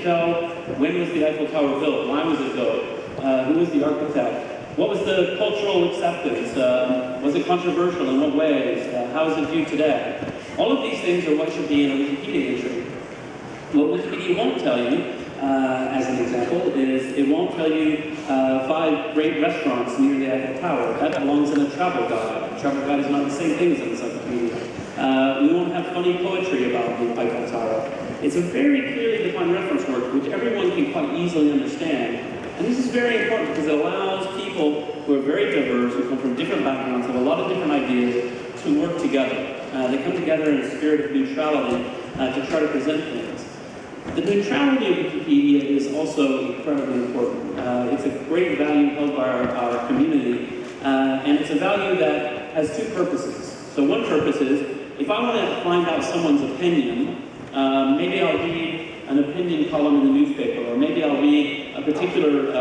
tell when was the Eiffel Tower built, why was it built, who was the architect, what was the cultural acceptance, was it controversial, in what ways, how is it viewed today? All of these things are what should be in a Wikipedia entry. What Wikipedia won't tell you, as an example, is it won't tell you 5 great restaurants near the Eiffel Tower. That belongs in a travel guide. A travel guide is not the same thing as an encyclopedia. We won't have funny poetry about the Eiffel Tower. It's a very clearly defined reference work which everyone can quite easily understand. And this is very important because it allows people who are very diverse, who come from different backgrounds, have a lot of different ideas, to work together. They come together in a spirit of neutrality to try to present things. The neutrality of Wikipedia is also incredibly important. It's a great value held by our community, and it's a value that has 2 purposes. So one purpose is, if I want to find out someone's opinion, maybe I'll read an opinion column in the newspaper, or maybe I'll read a particular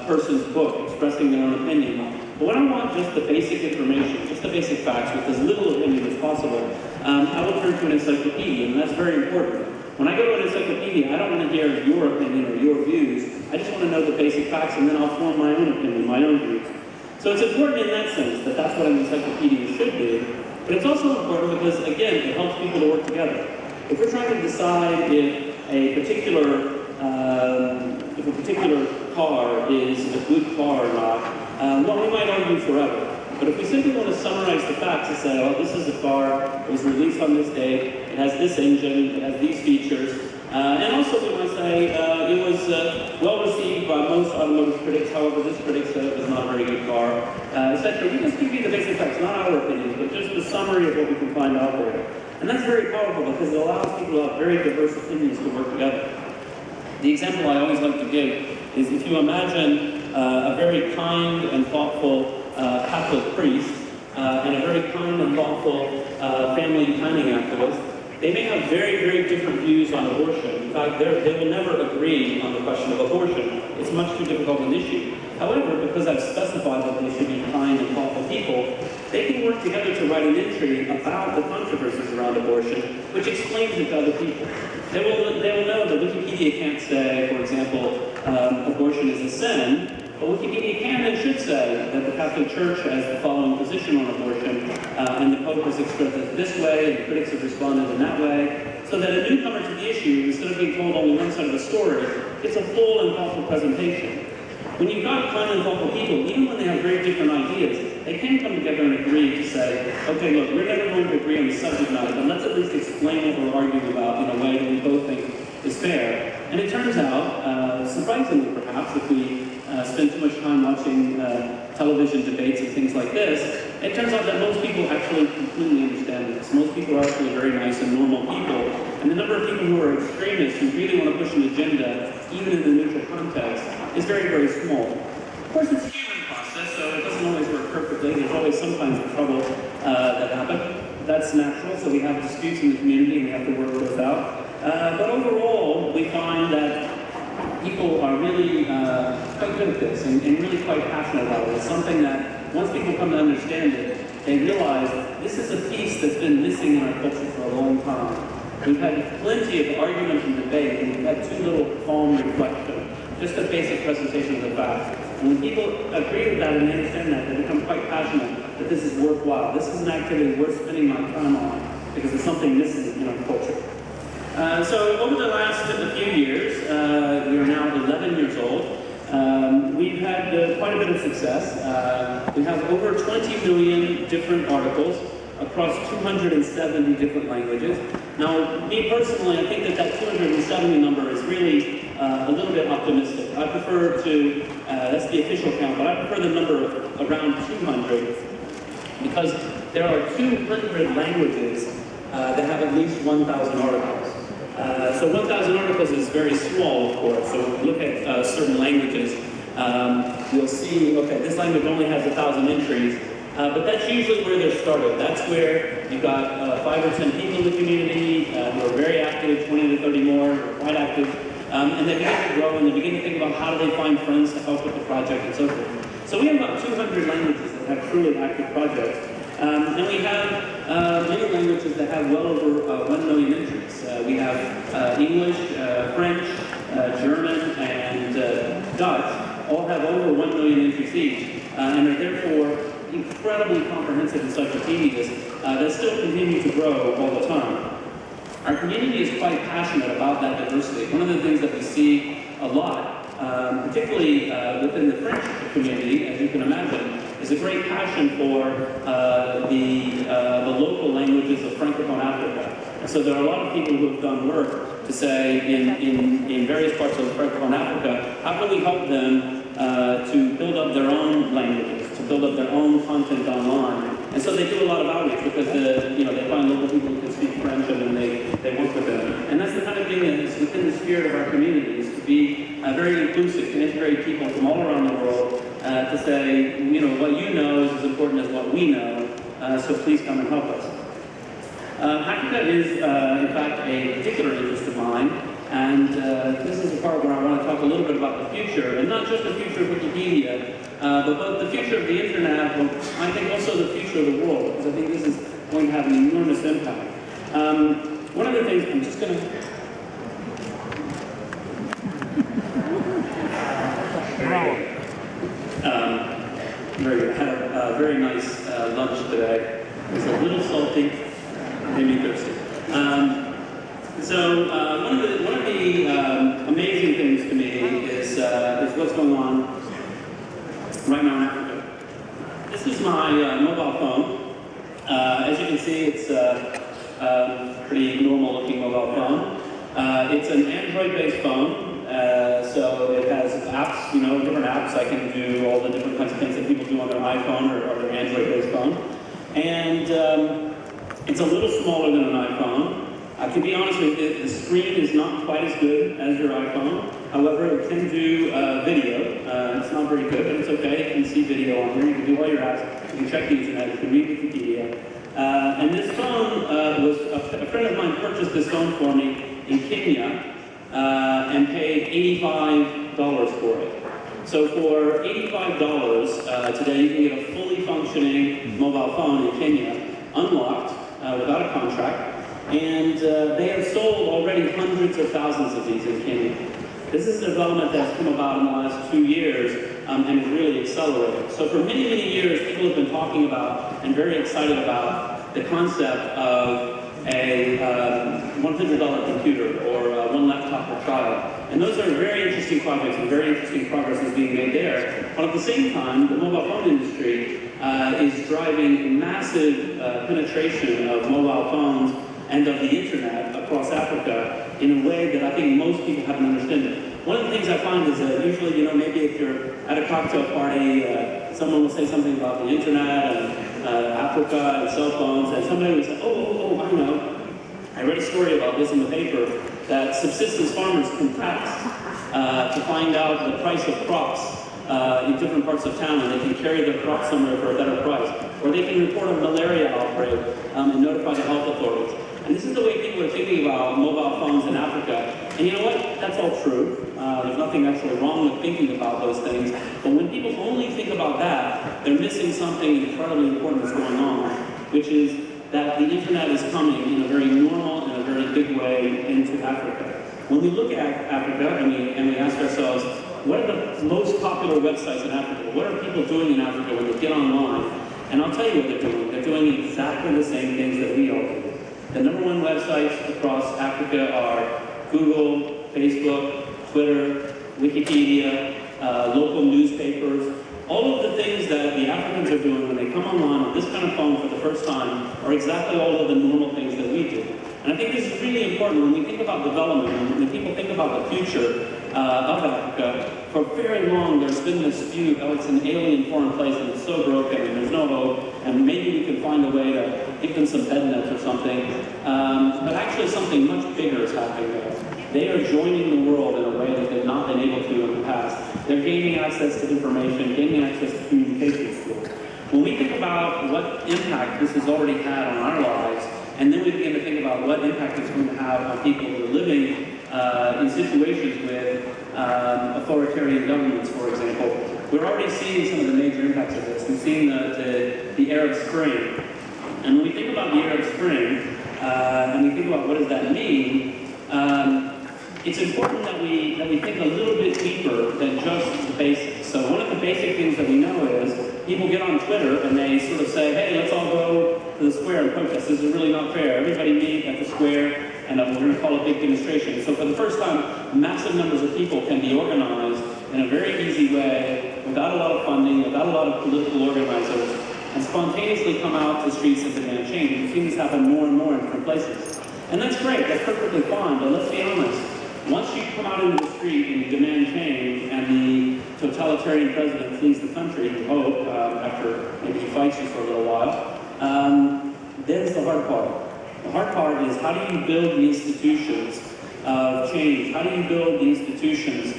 person's book expressing their own opinion. But when I want just the basic information, just the basic facts, with as little opinion as possible, I will turn to an encyclopedia, and that's very important. When I go to an encyclopedia, I don't want to hear your opinion or your views. I just want to know the basic facts, and then I'll form my own opinion, my own views. So it's important in that sense that that's what an encyclopedia should be. But it's also important because, again, it helps people to work together. If we're trying to decide if a particular car is a good car or not, well, we might argue forever. But if we simply want to summarize the facts and say, oh, this is a car, it was released on this date, it has this engine, it has these features, and also we might say it was well received by most automotive critics, however this critic said it was not a very good car, etc. We just give you the basic facts, not our opinions, but just the summary of what we can find out there. And that's very powerful because it allows people to have very diverse opinions to work together. The example I always like to give is if you imagine a very kind and thoughtful Catholic priest and a very kind and thoughtful family planning activist, they may have very, very different views on abortion. In fact, they will never agree on the question of abortion. It's much too difficult an issue. However, because I've specified that they should be kind and thoughtful people, they can work together to write an entry about the controversies around abortion, which explains it to other people. They will know that Wikipedia can't say, for example, abortion is a sin, but Wikipedia can and should say that the Catholic Church has the following position on abortion, and the Pope has expressed it this way, and critics have responded in that way, so that a newcomer to the issue, instead of being told only one side of the story, gets a full and thoughtful presentation. When you've got kind and thoughtful people, even when they have very different ideas, they can come together and agree to say, okay, look, we're never going to agree on the subject matter, but let's at least explain what we're arguing about in a way that we both think is fair. And it turns out, surprisingly perhaps, if we spend too much time watching television debates and things like this, it turns out that most people actually completely understand this. Most people are actually very nice and normal people. And the number of people who are extremists, who really want to push an agenda, even in the neutral context, is very, very small. Of course, it's a human process, so it doesn't always work perfectly. There's always some kinds of trouble that happen. That's natural, so we have disputes in the community and we have to work those out. But overall, we find that people are really quite good at this and really quite passionate about it. It's something that once people come to understand it, they realize this is a piece that's been missing in our culture for a long time. We've had plenty of argument and debate, and we've had too little calm reflection, just a basic presentation of the facts. And when people agree with that and they understand that, they become quite passionate that this is worthwhile. This is an activity worth spending my time on because it's something missing in our culture. So over the last few years, we are now 11 years old. We've had quite a bit of success. We have over 20 million different articles across 270 different languages. Now, me personally, I think that 270 number is really a little bit optimistic. I prefer to, that's the official count, but I prefer the number of around 200 because there are 200 languages that have at least 1,000 articles. So 1,000 articles is very small, of course. So if you look at certain languages, you'll see, okay, this language only has 1,000 entries, but that's usually where they're started. That's where you've got 5 or 10 people in the community who are very active, 20 to 30 more, who are quite active, and they begin to grow and they begin to think about how do they find friends to help with the project and so forth. So we have about 200 languages that have truly active projects. And we have many languages that have well over 1 million entries. We have English, French, 1 million entries each, and are therefore incredibly comprehensive encyclopedias that still continue to grow all the time. Our community is quite passionate about that diversity. One of the things that we see a lot, particularly within the French community, as you can imagine, is a great passion for the local languages of Francophone Africa. And so there are a lot of people who have done work to say in various parts of Francophone Africa, how can we help them to build up their own languages, to build up their own content online. And so they do a lot of outreach because they find local people who can speak French and then they work with them. And that's the kind of thing that is within the spirit of our community, is to be very inclusive, to integrate people from all around the world, to say, what you know is as important as what we know, so please come and help us. Africa is, in fact, a particular interest of mine, and this is the part where I want to talk a little bit about the future, and not just the future of Wikipedia, but both the future of the internet, but I think also the future of the world, because I think this is going to have an enormous impact. One of the things, I'm just going to... Very good. I had a very nice lunch today. It was a little salty, made me thirsty. So one of the amazing things to me is what's going on right now in Africa. This is my mobile phone. As you can see, it's a pretty normal-looking mobile phone. It's an Android-based phone. So it has apps, different apps. I can do all the different kinds of things that people do on their iPhone or their Android-based phone. And it's a little smaller than an iPhone. I can be honest with you, the screen is not quite as good as your iPhone. However, it can do video. It's not very good, but it's okay. You can see video on here. You can do all your apps. You can check the internet. You can read Wikipedia. And this phone a friend of mine purchased this phone for me in Kenya. And paid $85 for it. So for $85 today, you can get a fully functioning mobile phone in Kenya, unlocked, without a contract, and they have sold already hundreds of thousands of these in Kenya. This is a development that's come about in the last 2 years and is really accelerating. So for many, many years, people have been talking about and very excited about the concept of a $100 computer or one laptop per child. And those are very interesting projects and very interesting progress is being made there. But at the same time, the mobile phone industry is driving massive penetration of mobile phones and of the internet across Africa in a way that I think most people haven't understood. One of the things I find is that usually, maybe if you're at a cocktail party, someone will say something about the internet and Africa and cell phones, and somebody will say, oh, I know. I read a story about this in the paper, that subsistence farmers can tax to find out the price of crops in different parts of town, and they can carry their crops somewhere for a better price. Or they can report a malaria outbreak and notify the health authorities. And this is the way people are thinking about mobile phones in Africa. And you know what? That's all true. There's nothing actually wrong with thinking about those things. But when people only think about that, they're missing something incredibly important that's going on, which is that the internet is coming in a very normal and a very big way into Africa. When we look at Africa and we ask ourselves, what are the most popular websites in Africa? What are people doing in Africa when they get online? And I'll tell you what they're doing. They're doing exactly the same things that we all do. The #1 websites across Africa are Google, Facebook, Twitter, Wikipedia, local newspapers. All of the things that the Africans are doing when they come online with this kind of phone for the first time are exactly all of the normal things that we do. And I think this is really important when we think about development, and when people think about the future of Africa. For very long, there's been this view, it's an alien foreign place and it's so broken and there's no hope, and maybe we can find a way to give them some bed nets or something. But actually something much bigger is happening there. They are joining the world in a way that they've not been able to in the past. They're gaining access to information, gaining access to communication skills. When we think about what impact this has already had on our lives, and then we begin to think about what impact it's going to have on people who are living in situations with authoritarian governments, for example, we're already seeing some of the major impacts of this. We've seen the Arab Spring. And when we think about the Arab Spring, and we think about what does that mean, it's important that we think a little bit deeper than just the basics. So one of the basic things that we know is people get on Twitter and they sort of say, hey, let's all go to the square and protest. This is really not fair. Everybody meet at the square and we're going to call a big demonstration. So for the first time, massive numbers of people can be organized in a very easy way, without a lot of funding, without a lot of political organizers, and spontaneously come out to the streets and demand change. We've seen this happen more and more in different places. And that's great, that's perfectly fine, but let's be honest. Once you come out into the street and you demand change, and the totalitarian president flees the country, we hope, after maybe he fights you for a little while, there's the hard part. The hard part is, how do you build the institutions of change? How do you build the institutions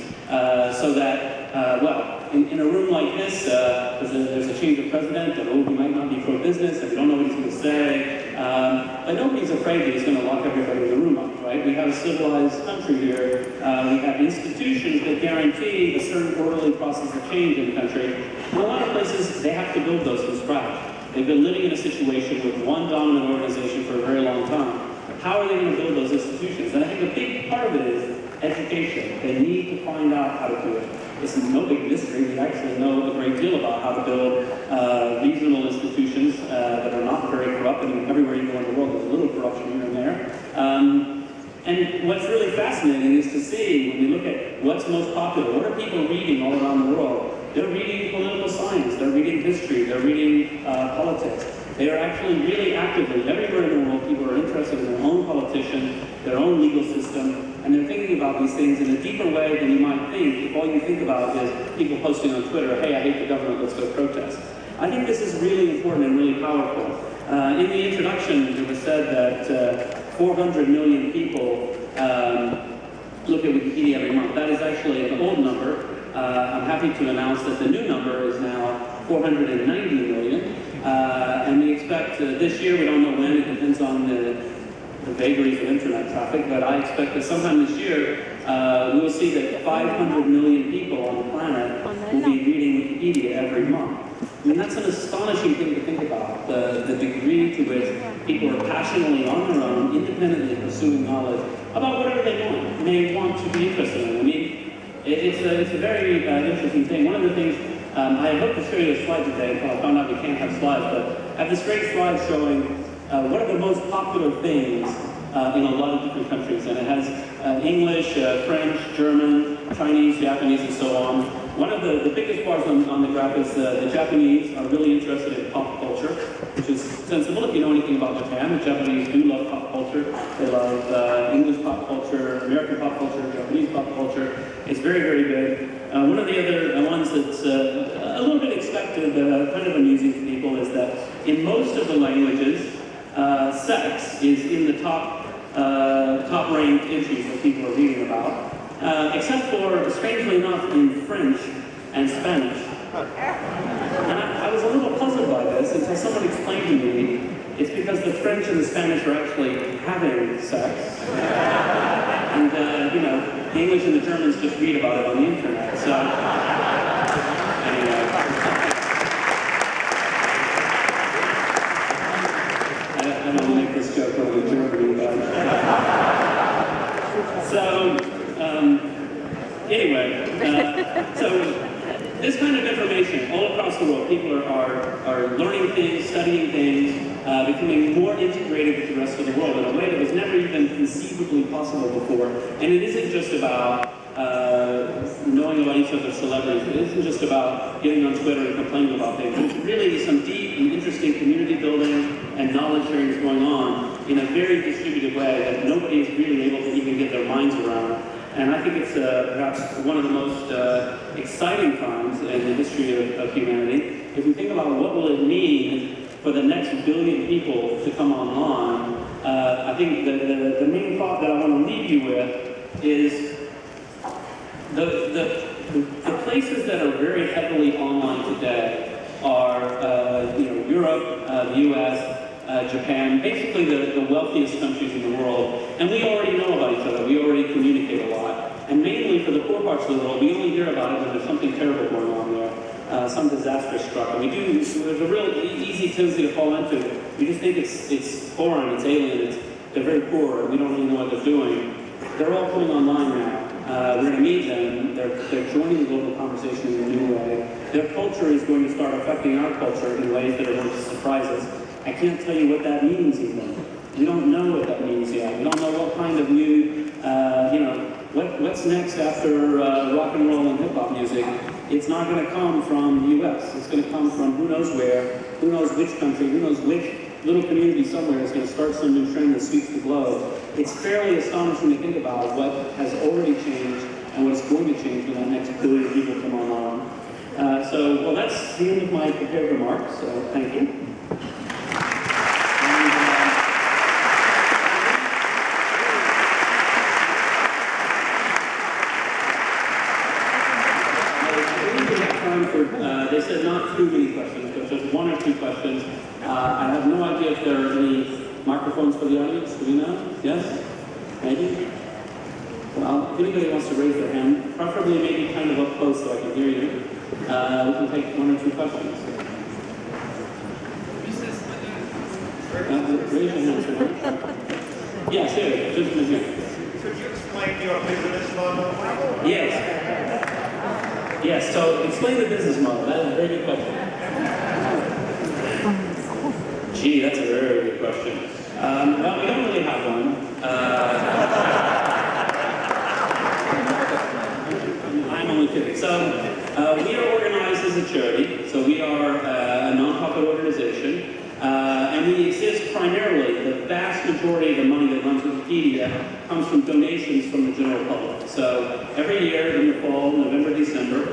so that, well, in a room like this, there's a change of president, and he might not be pro-business, and we don't know what he's going to say, but nobody's afraid that he's going to lock everybody in the room up, right? We have a civilized country here. We have institutions that guarantee a certain orderly process of change in the country. In a lot of places, they have to build those from scratch. They've been living in a situation with one dominant organization for a very long time. How are they going to build those institutions? And I think a big part of it is education. They need to find out how to do it. It's no big mystery. We actually know a great deal about how to build reasonable institutions that are not very corrupt. I mean, everywhere you go in the world, there's a little corruption here and there. And what's really fascinating is to see, when we look at what's most popular, what are people reading all around the world? They're reading political science, they're reading history, they're reading politics. They are actually really actively, everywhere in the world, people are interested in their own politician, their own legal system, and they're thinking about these things in a deeper way than you might think if all you think about is people posting on Twitter, hey, I hate the government, let's go protest. I think this is really important and really powerful. In the introduction, it was said that 400 million people look at Wikipedia every month. That is actually an old number. I'm happy to announce that the new number is now 490 million. And we expect this year, we don't know when, it depends on the vagaries of internet traffic, but I expect that sometime this year, we will see that 500 million people on the planet will be reading Wikipedia every month. I mean, that's an astonishing thing to think about, the degree to which people are passionately on their own, independently pursuing knowledge about whatever they want to be interested in. I mean, it's a very interesting thing. One of the things, I hope to show you a slide today, I found out we can't have slides, but I have this great slide showing what are the most popular things in a lot of different countries, and it has English, French, German, Chinese, Japanese, and so on. One of the biggest bars on the graph is the Japanese are really interested in pop culture, which is sensible if you know anything about Japan. The Japanese do love pop culture. They love English pop culture, American pop culture, Japanese pop culture. It's very, very big. One of the other ones that's a little bit expected, kind of amusing to people, is that in most of the languages, sex is in the top-ranked entries that people are reading about. Except for, strangely enough, in French and Spanish. And I was a little puzzled by this until someone explained to me it's because the French and the Spanish are actually having sex. And, you know, the English and the Germans just read about it on the internet. So, anyway. I don't want to make this joke over Germany, but... So, so this kind of information all across the world, people are learning things, studying things, becoming more integrated with the rest of the world in a way that was never even conceivably possible before. And it isn't just about knowing about each other's celebrities. It isn't just about getting on Twitter and complaining about things. There's really some deep and interesting community building and knowledge sharing is going on in a very distributed way that nobody is really able to even get their minds around. And I think it's perhaps one of the most exciting times in the history of humanity. If we think about what will it mean for the next billion people to come online, I think the main thought that I want to leave you with is the places that are very heavily online today are Europe, the US, Japan, basically the wealthiest countries in the world. And we already know about each other. We already communicate a lot. And mainly for the poor parts of the world, we only hear about it when there's something terrible going on there, some disaster struck. And there's a real easy tendency to fall into it. We just think it's foreign, it's alien, they're very poor, and we don't really know what they're doing. they're all coming online now. We're going to meet them. They're joining the global conversation in a new way. Their culture is going to start affecting our culture in ways that are going to surprise us. I can't tell you what that means even. We don't know what that means yet. We don't know what kind of new, what's next after rock and roll and hip hop music. It's not going to come from the US. It's going to come from who knows where, who knows which country, who knows which little community somewhere is going to start some new trend that sweeps the globe. It's fairly astonishing to think about what has already changed and what's going to change when that next billion people come online. Well, that's the end of my prepared remarks, so thank you. They said not too many questions, but just one or two questions. I have no idea if there are any microphones for the audience. Do we know? Yes? Maybe? Well, if anybody wants to raise their hand, preferably maybe kind of up close so I can hear you, we can take one or two questions. Raise your hand, sir. Yes, here, gentlemen here. Could you explain your business model? Yes. Yes, so explain the business model. That is a very good question. Gee, that's a very good question. Well, we don't really have one. I'm only kidding. So, we are organized as a charity. So we are a nonprofit organization. And we exist primarily, the vast majority of the money that runs Wikipedia comes from donations from the general public. So every year in the fall, November, December,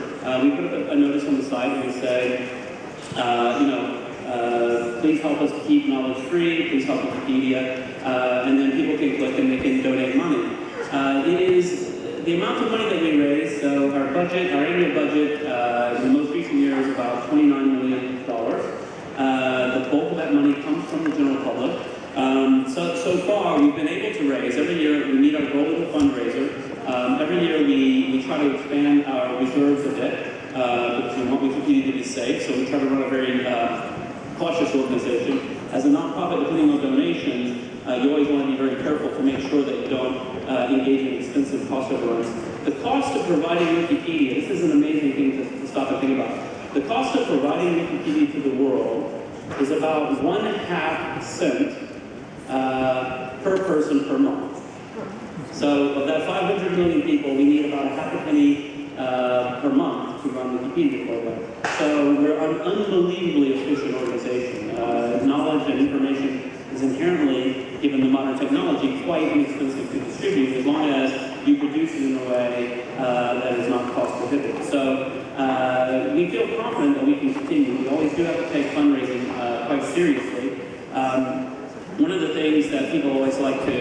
we put up a notice on the site and we say, please help us to keep knowledge free, please help Wikipedia, and then people can click and they can donate money. It is the amount of money that we raise, so our annual budget in the most recent year is about $29 million. The bulk of that money comes from the general public. So far, we've been able to raise, every year we meet our goal in the fundraiser. Every year we try to expand our reserves a bit, because we want Wikipedia to be safe, so we try to run a very cautious organization. As a nonprofit, depending on donations, you always want to be very careful to make sure that you don't engage in expensive cost overruns. The cost of providing Wikipedia, this is an amazing thing to stop and think about. The cost of providing Wikipedia to the world is about 1/2 cent per person per month. So of that 500 million people, we need about 1/2 penny per month to run the Wikipedia program. So we're an unbelievably efficient organization. Knowledge and information is inherently, given the modern technology, quite inexpensive to distribute as long as you produce it in a way that is not cost prohibitive. So we feel confident that we can continue. We always do have to take fundraising quite seriously. One of the things that people always like to,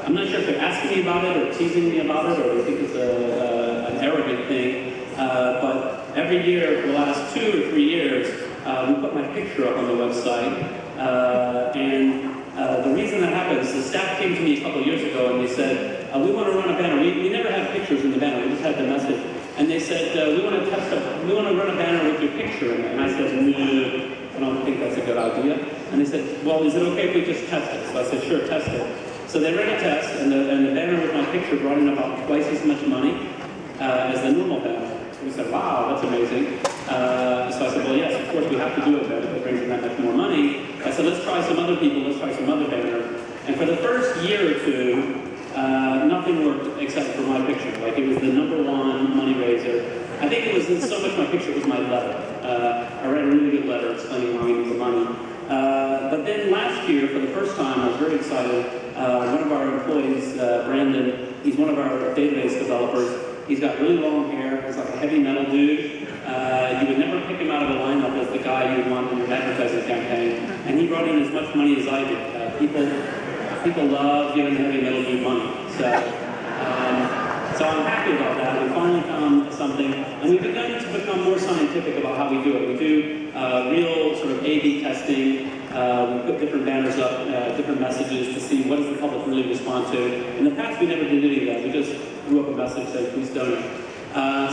I'm not sure if they're asking me about it or teasing me about it or they think it's an arrogant thing, but every year for the last 2 or 3 years, we put my picture up on the website. The reason that happens, the staff came to me a couple of years ago and they said, we want to run a banner. We never had pictures in the banner, we just had the message. And they said, we want to run a banner with your picture in it. And I said, no, I don't think that's a good idea. And they said, well, is it okay if we just test it? So I said, sure, test it. So they ran a test, and the banner with my picture brought in about twice as much money as the normal banner. We said, wow, that's amazing. So I said, well, yes, of course we have to do it, but if it brings in that much more money. I said, let's try some other people, let's try some other banner. And for the first year or two, nothing worked except for my picture. Like, it was the #1 money raiser. I think it wasn't so much my picture, it was my letter. I read a really good letter explaining why we need the money. But then last year, for the first time, I was very excited. One of our employees, Brandon, he's one of our database developers. He's got really long hair. He's like a heavy metal dude. You would never pick him out of a lineup as the guy you would want in your advertising campaign. And he brought in as much money as I did. People love giving heavy metal dude money. So I'm happy about that. We finally found something, and we've begun to become more scientific about how we do it. We do real sort of A/B testing. We put different banners up, different messages to see what does the public really respond to. In the past, we never did any of that. We just threw up a message saying, please donate.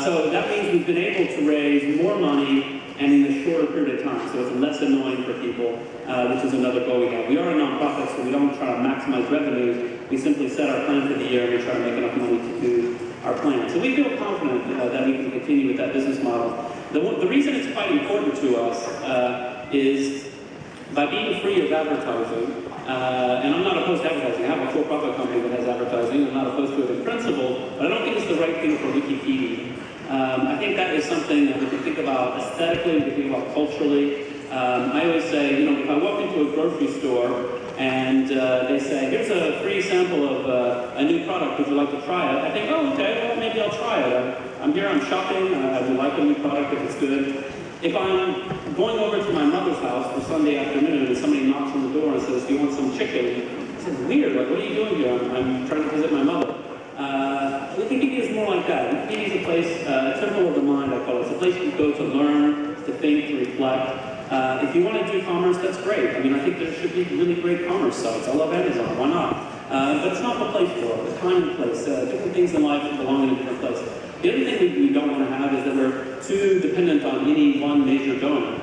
So that means we've been able to raise more money and in a shorter period of time. So it's less annoying for people, which is another goal we have. We are a nonprofit, so we don't try to maximize revenues. We simply set our plan for the year and we try to make enough money to do our plan. So we feel confident that we can continue with that business model. The reason it's quite important to us is by being free of advertising, and I'm not opposed to advertising. I have a for-profit company that has advertising. I'm not opposed to it in principle, but I don't think it's the right thing for Wikipedia. I think that is something that we can think about aesthetically, we can think about culturally. I always say, you know, if I walk into a grocery store and they say, here's a free sample of a new product, would you like to try it? I think, oh, okay, well, maybe I'll try it. I'm here, I'm shopping, I would like a new product if it's good. If I'm going over to my mother's house for Sunday afternoon and somebody knocks on the door and says, do you want some chicken? I said, weird, like, what are you doing here? I'm trying to visit my mother. Wikipedia is more like that. Wikipedia is a place, a temple of the mind, I call it. It's a place you go to learn, to think, to reflect. If you want to do commerce, that's great. I mean, I think there should be really great commerce sites. I love Amazon, why not? But it's not the place for it. The time and place. Different things in life belong in a different place. The other thing we don't want to have is that we're too dependent on any one major donor.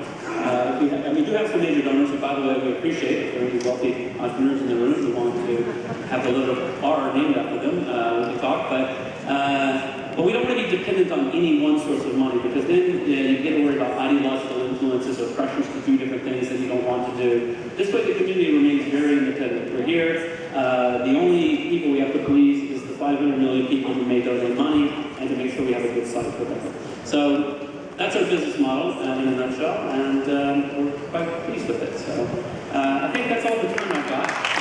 We do have some major donors, who, by the way, we appreciate. If there are any wealthy entrepreneurs in the room who want to have a little bar named after them, we can talk. But we don't want to be dependent on any one source of money, because then you get worried about ideological influences or pressures to do different things that you don't want to do. This way the community remains very independent. We're here. The only people we have to please is the 500 million people who may donate money, and to make sure we have a good site for them. So that's our business model in a nutshell, and we're quite pleased with it. So I think that's all the time I've got.